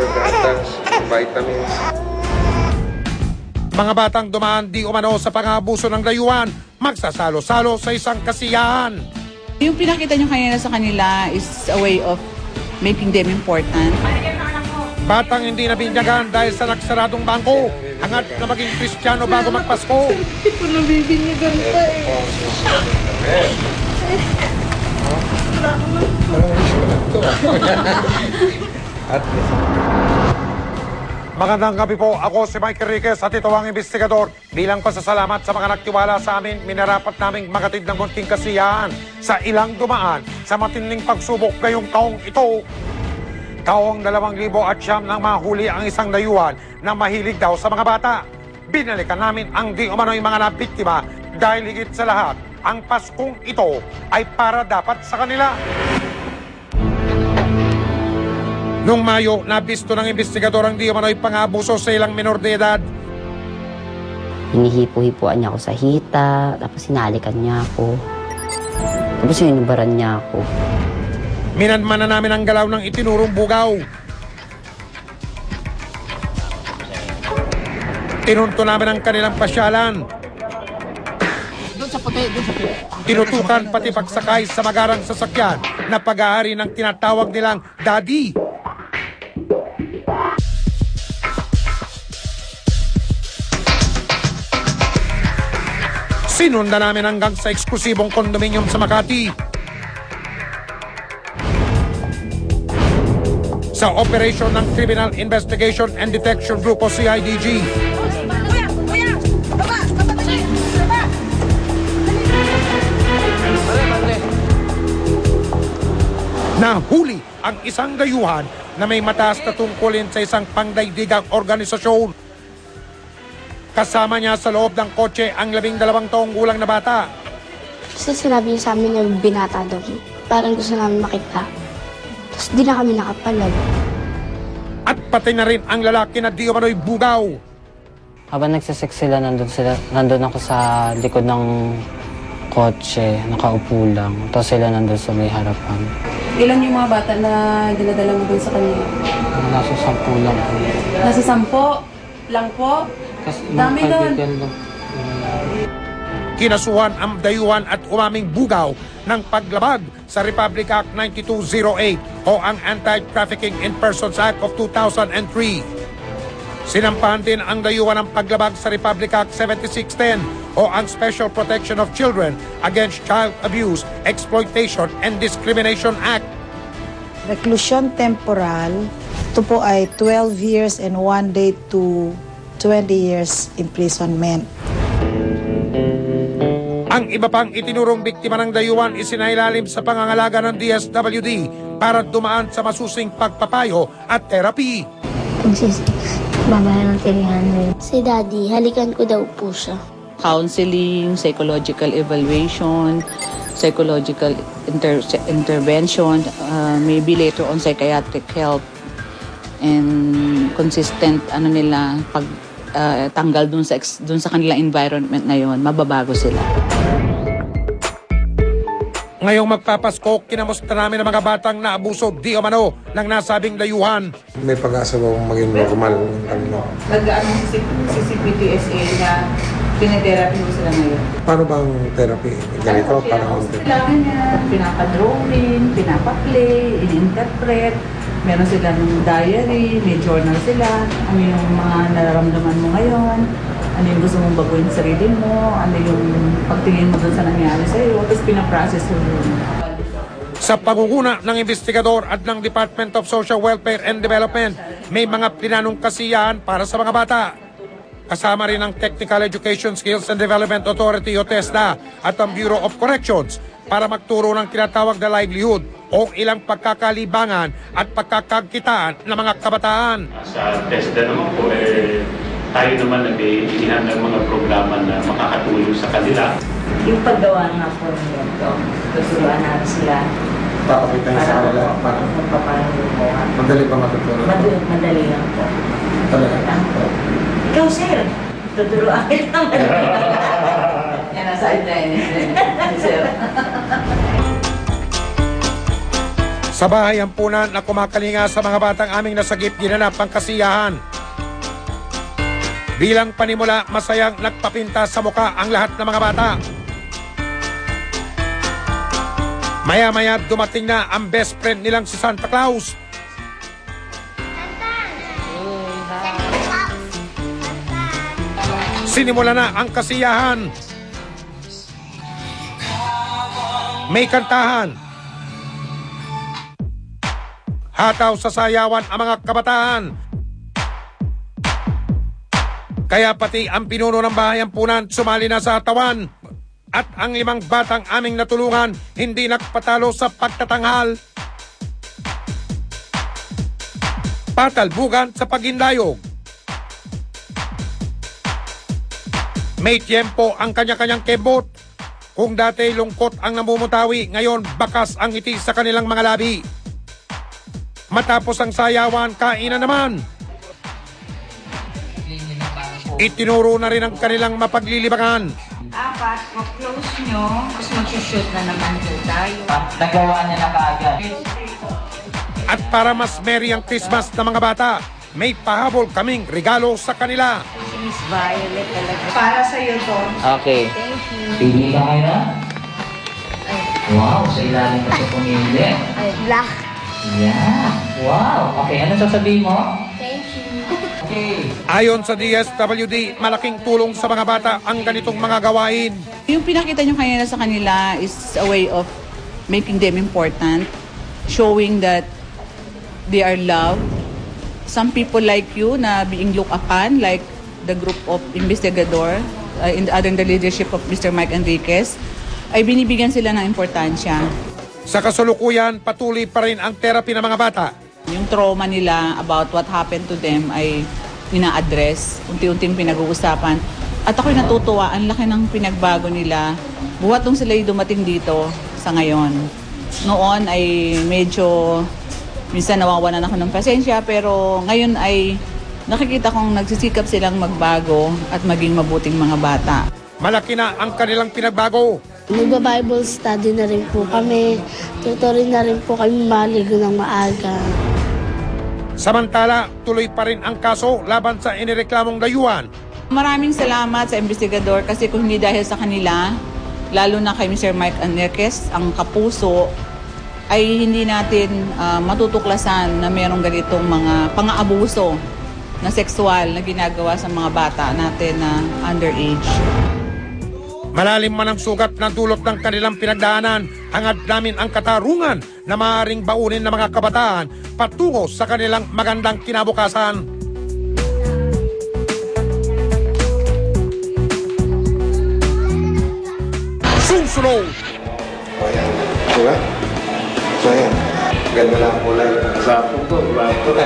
gatas, vitamins. Mga batang dumaan di umano sa pang-aabuso ng dayuhan, magsasalo-salo sa isang kasiyahan. Yung pinakita nyo kanina sa kanila is a way of making them important. Batang hindi nabinyagan dahil sa nagsaradong bangko, hangat na maging Kristiyano bago magpasko. Hindi ko nabibinyagan pa Magandang gabi po, ako si Mike Enriquez at ito ang investigador. Bilang pasasalamat sa mga nagtiwala sa amin, minarapat naming magatid ng munting kasiyahan sa ilang dumaan sa matinding pagsubok ngayong taong ito. Taong 2009 nang mahuli ang isang dayuhan na mahilig daw sa mga bata. Binalikan namin ang di umano'y mga nabiktima dahil higit sa lahat, ang Paskong ito ay para dapat sa kanila. Noong Mayo, nabisto ng investigador ang di umano'y pang-aabuso sa ilang menor de edad. Hinihipo-hipuan niya ako sa hita, tapos sinalikan niya ako. Tapos sinubaran niya ako. Minanman na namin ang galaw ng itinurong bugaw. Tinunto namin ang kanilang pasyalan. Tinutukan pati pagsakay sa magarang sasakyan na pag-aari ng tinatawag nilang daddy. Sinunda namin hanggang sa eksklusibong kondominium sa Makati. Sa operasyon ng Criminal Investigation and Detection Group o CIDG. Nahuli ang isang dayuhan na may mataas na tungkulin sa isang pangdaigdigang organisasyon. Kasama niya sa loob ng kotse ang 12 taong gulang na bata. Kasi sinabi niya sa amin na binata daw. Parang gusto namin makita. Tapos di na kami nakapalag. At pati na rin ang lalaki na di umano'y bugaw. Habang nagsisex sila, nandun ako sa likod ng kotse, nakaupo lang. Tapos sila nandun sa may harapan. Ilan yung mga bata na dinadala mo dun sa kanila? Nasa 10 lang po. Nasa 10 lang po? Dami doon. Kinasuhan ang dayuhan at umaming bugaw ng paglabag sa Republic Act 9208 o ang Anti-Trafficking in Persons Act of 2003. Sinampahan din ang dayuhan ng paglabag sa Republic Act 7610 o ang Special Protection of Children Against Child Abuse, Exploitation and Discrimination Act. Reclusion temporal, ito po ay 12 years and 1 day to 20 years imprisonment. Ang iba pang itinurong biktima ng dayuhan isinailalim sa pangangalaga ng DSWD para dumaan sa masusing pagpapayo at therapy. Babayan ng tirihan. Si Daddy, halikan ko daw po siya. Counseling, psychological evaluation, psychological intervention, maybe later on psychiatric help, and consistent tanggal dun sa kanilang environment na yon, mababago sila. Ngayong magpapasko, kinamusta namin ang mga batang naabuso di umano ng nasabing dayuhan. May pag-asa ba maging normal? Nag-ano si CPTSA na pinatherapy mo sila ngayon? Paano bang therapy? Ganito? Parang kailangan niya, pinapadrawing, pinapaplay, in-interpret. Meron sila ng diary, may journal sila. Ano yung mga nararamdaman mo ngayon? Ano yung gusto mong baguhin sa sarili mo? Ano yung pagtingin mo doon sa nangyari sa'yo? Tapos pinaprocess mo yun. Sa pangunguna ng investigador at ng Department of Social Welfare and Development, may mga planong kasiyahan para sa mga bata. Kasama rin ang Technical Education Skills and Development Authority o TESDA at ang Bureau of Corrections para magturo ng tinatawag na livelihood o ilang pagkakalibangan at pagkakakitaan ng mga kabataan. Sa TESDA naman po, tayo naman na may inihandang mga programa na makakatulong sa kanila. Yung paggawa nga po ng ganito, tuturuan natin sila. Papakita niya sa kanila. Madali pa matutunan? Madali lang po. Talaga? Ikaw, sir, tuturuan kita. Yan ang sideline ni sir. Sa bahay ampunan na kumakalinga sa mga batang aming nasagip, ginanap ang kasiyahan. Bilang panimula, masayang nagpapinta sa muka ang lahat ng mga bata. Maya-maya dumating na ang best friend nilang si Santa Claus. Sinimula na ang kasiyahan. May kantahan. Hataw sa sayawan ang mga kabataan. Kaya pati ang pinuno ng bahay ampunan sumali na sa tawan. At ang 5 batang aming natulungan hindi nagpatalo sa pagtatanghal. Patalbugan sa pagindayog. May tiyempo ang kanya-kanyang kebot. Kung dati lungkot ang namumutawi, ngayon bakas ang ngiti sa kanilang mga labi. Matapos ang sayawan, kainan naman. Itinuro na rin ang kanilang mapaglilibangan. Apat, close nyo, tapos mag-shoot na naman po tayo. Nagawa niya na kaagad. At para mas merry ang Christmas ng mga bata, may pahabol kaming regalo sa kanila. Si Miss Violet talaga. Para sa'yo to. Okay. Thank you. Pili ka kayo na? Wow, sa ilalim pa sa pumili. Black. Yeah. Wow. Okay, ano sasabihin mo? Thank you. Okay. Ayon sa DSWD, malaking tulong sa mga bata ang ganitong mga gawain. Yung pinakita nyo kanina sa kanila is a way of making them important, showing that they are loved. Some people like you na being looked upon, like the group of investigador under the leadership of Mr. Mike Enriquez, ay binibigyan sila ng importansya. Sa kasalukuyan, patuloy pa rin ang therapy ng mga bata. Yung trauma nila about what happened to them ay ina-address, unti-unting pinag-uusapan. At ako'y natutuwa, ang laki ng pinagbago nila. Buhat nung sila'y dumating dito sa ngayon. Noon ay medyo, minsan nawawalan ako ng pasensya, pero ngayon ay nakikita kong nagsisikap silang magbago at maging mabuting mga bata. Malaki na ang kanilang pinagbago. Nagba-Bible study na rin po kami. Tutorin na rin po kami maligo ng maaga. Samantala, tuloy pa rin ang kaso laban sa inireklamong dayuhan. Maraming salamat sa investigador kasi kung hindi dahil sa kanila, lalo na kay Mr. Mike Enriquez, ang kapuso, ay hindi natin matutuklasan na mayroong ganitong mga pang-aabuso na sexual na ginagawa sa mga bata natin na underage. Malalim man ang sugat na dulot ng kanilang pinagdaanan, hangad namin ang katarungan na maaaring baunin ng mga kabataan patungo sa kanilang magandang kinabukasan. Susunod! Ayan. Diba? So, ayan. Ganda lang kulay. Gwapo ko, gwapo.